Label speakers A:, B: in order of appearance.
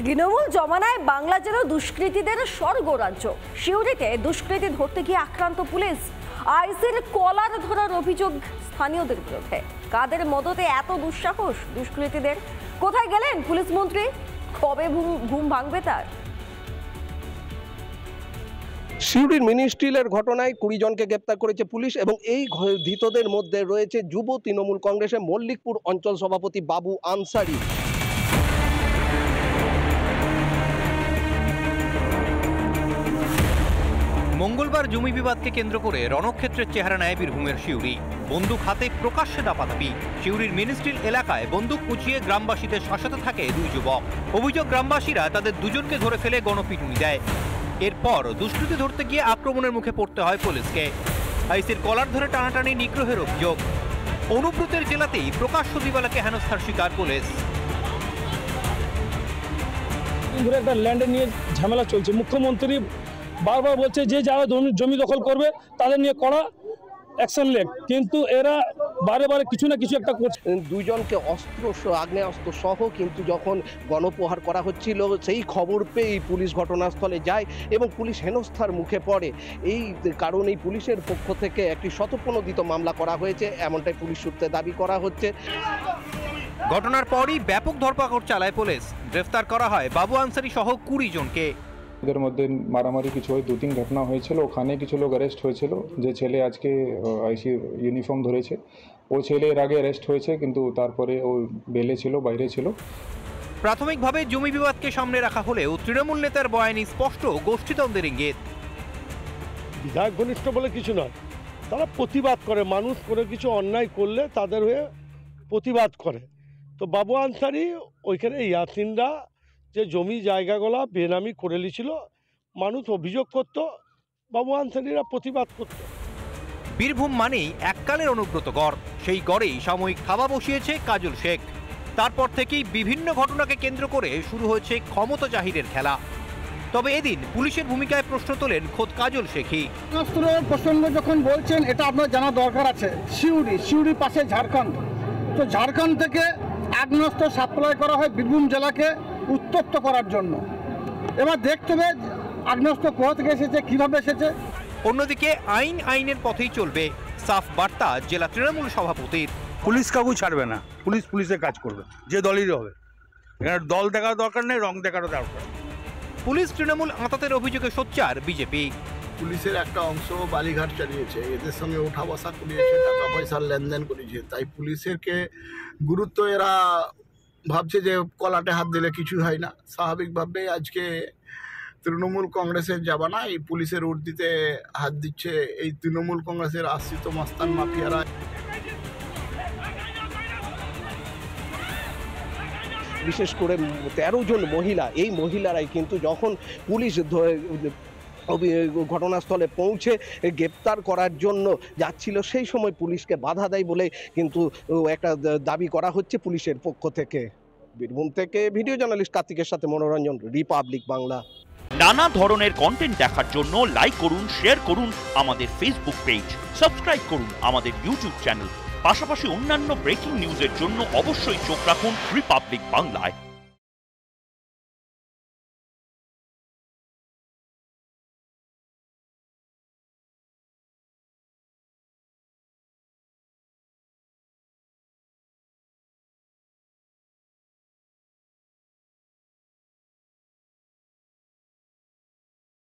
A: তৃণমূল জমানায় বাংলা যেন দুষ্কৃতীদের স্বর্গরাজ্য। সিউড়িতে দুষ্কৃতী ধরতে গিয়ে আক্রান্ত পুলিশ। আইসির কলার ধরার অভিযোগ স্থানীয়দের বিরুদ্ধে। কাদের মদতে এত দুঃসাহস দুষ্কৃতীদের? কোথায় গেলেন পুলিশ মন্ত্রী? কবে ঘুম ভাঙবে তার?
B: সিউড়ির মিনি স্টিলের ঘটনায় 20 জনকে গ্রেপ্তার করেছে পুলিশ এবং এই ধৃতদের মধ্যে রয়েছে যুব তৃণমূল কংগ্রেসের মল্লিকপুর অঞ্চল সভাপতি বাবু আনসারি।
C: মঙ্গলবার জমি বিবাদকে কেন্দ্র করে রণক্ষেত্রের চেহারা নেয় বীরভূমের সিউড়ি। বন্দুক হাতে প্রকাশ্যে দাপাদাপি। সিউড়ির মিনি স্টিল এলাকায় বন্দুক উঁচিয়ে গ্রামবাসীদের শাসাতে থাকে দুই যুবক। অভিযোগ, গ্রামবাসীরা তাদের দুজনকে ধরে ফেলে গণপিটুনি দেয়। এরপর দুষ্কৃতী ধরতে গিয়ে আক্রমণের মুখে পড়তে হয় পুলিশকে। আইসির কলার ধরে টানাটানি নিগ্রহের অভিযোগ। অনুব্রতের জেলাতেই প্রকাশ্য দিবালাকে হেনস্থার শিকার পুলিশ।
D: একটা ল্যান্ড নিয়ে ঝামেলা চলছে। মুখ্যমন্ত্রী বারবার বলছে যে যারা জমি দখল করবে তাদের নিয়ে কড়া অ্যাকশন নেক, কিন্তু এরা বারে বারে কিছু না কিছু একটা করছে।
B: দুইজনকে আগ্নেয়াস্ত্র সহ কিন্তু যখন গণপ্রহার করা হচ্ছিল সেই খবর পেয়েই পুলিশ ঘটনাস্থলে যায় এবং পুলিশ হেনস্থার মুখে পড়ে। এই কারণেই পুলিশের পক্ষ থেকে একটি শতপ্রণোদিত মামলা করা হয়েছে, এমনটাই পুলিশ সূত্রে দাবি করা হচ্ছে।
C: ঘটনার পরই ব্যাপক ধরপাকড় চালায় পুলিশ। গ্রেফতার করা হয় বাবু আনসারি সহ 20 জনকে।
E: এদের মধ্যে মারামারি কিছু হয়, 2-3 ঘটনা হয়েছিল। ওখানে কিছু লোক অ্যারেস্ট হয়েছিল। যে ছেলে আজকে আইসি ইউনিফর্ম ধরেছে ও ছেলে এর আগে অ্যারেস্ট হয়েছে, কিন্তু তারপরে ও বেলে ছিল, বাইরে ছিল।
C: প্রাথমিকভাবে জমি বিবাদকে সামনে রাখা হলেও তৃণমূল নেতার বয়ানে স্পষ্ট গোষ্ঠীদ্বন্দ্বের ইঙ্গিত।
F: বিধায়ক ঘনিষ্ঠ বলে কিছু নয়, তারা প্রতিবাদ করে। মানুষ করে কিছু অন্যায় করলে তাদের হয়ে প্রতিবাদ করে। তো বাবু আনসারি ওইখানে ইয়াসিনরা যে জমি জায়গাগুলো বেনামি করে নিয়েছিল, মানুষ অভিযোগ করত, বাবু আনসারিরা প্রতিবাদ করত।
C: বীরভূম মানেই এককালের অনুব্রত গড়। সেই গড়েই সাময়িক থাবা বসিয়েছে কাজল শেখ। তারপর থেকেই বিভিন্ন ঘটনাকে কেন্দ্র করে শুরু হয়েছে ক্ষমতা জাহিরের খেলা। তবে এদিন পুলিশের ভূমিকায় প্রশ্ন তোলেন খোদ কাজল শেখই।
G: প্রসঙ্গ যখন বলছেন, এটা আপনার জানা দরকার আছে। সিউড়ি পাশে ঝাড়খণ্ড, তো ঝাড়খণ্ড থেকে আগ্নেয়াস্ত্র সাপ্লাই করা হয় বীরভূম জেলাকে উত্তপ্ত করার জন্য। এবার দেখতে হবে আগ্নেয়াস্ত্র কোথা থেকে এসেছে, কিভাবে এসেছে।
C: অন্যদিকে আইনের পথেই চলবে, সাফ বার্তা জেলা তৃণমূল সভাপতির।
H: পুলিশ কাউকে ছাড়বে না, পুলিশের কাজ করবে, যে দলেরই হবে। এখানে দল দেখার দরকার নেই, রং দেখারও দরকার।
C: পুলিশ তৃণমূল আঁতাতের অভিযোগে সোচ্চার বিজেপি।
I: পুলিশের একটা অংশ বালিঘাট চালিয়েছে, এদের সঙ্গে ওঠা বসা করিয়েছে, টাকা পয়সার লেনদেন করেছে। তাই পুলিশেরকে গুরুত্ব এরা ভাবছে যে কলাটে হাত দিলে কিছু হয় না। স্বাভাবিকভাবেই আজকে তৃণমূল কংগ্রেসের জামানা এই পুলিশের উর্দিতে হাত দিচ্ছে এই তৃণমূল কংগ্রেসের আশ্রিত মস্তান মাফিয়ারা।
B: বিশেষ করে 13 জন মহিলা, এই মহিলারাই কিন্তু যখন পুলিশ ঘটনাস্থলে পৌঁছে গ্রেপ্তার করার জন্য যাচ্ছিল, সেই সময় পুলিশকে বাধা দেয় বলে কিন্তু একটা দাবি করা হচ্ছে পুলিশের পক্ষ থেকে। বীরভূম থেকে ভিডিও জার্নালিস্ট কার্তিকের সাথে মনোরঞ্জন, রিপাবলিক বাংলা।
J: নানা ধরনের কন্টেন্ট দেখার জন্য লাইক করুন, শেয়ার করুন আমাদের ফেসবুক পেজ, সাবস্ক্রাইব করুন আমাদের ইউটিউব চ্যানেল। পাশাপাশি অন্যান্য ব্রেকিং নিউজের জন্য অবশ্যই চোখ রাখুন রিপাবলিক বাংলায়।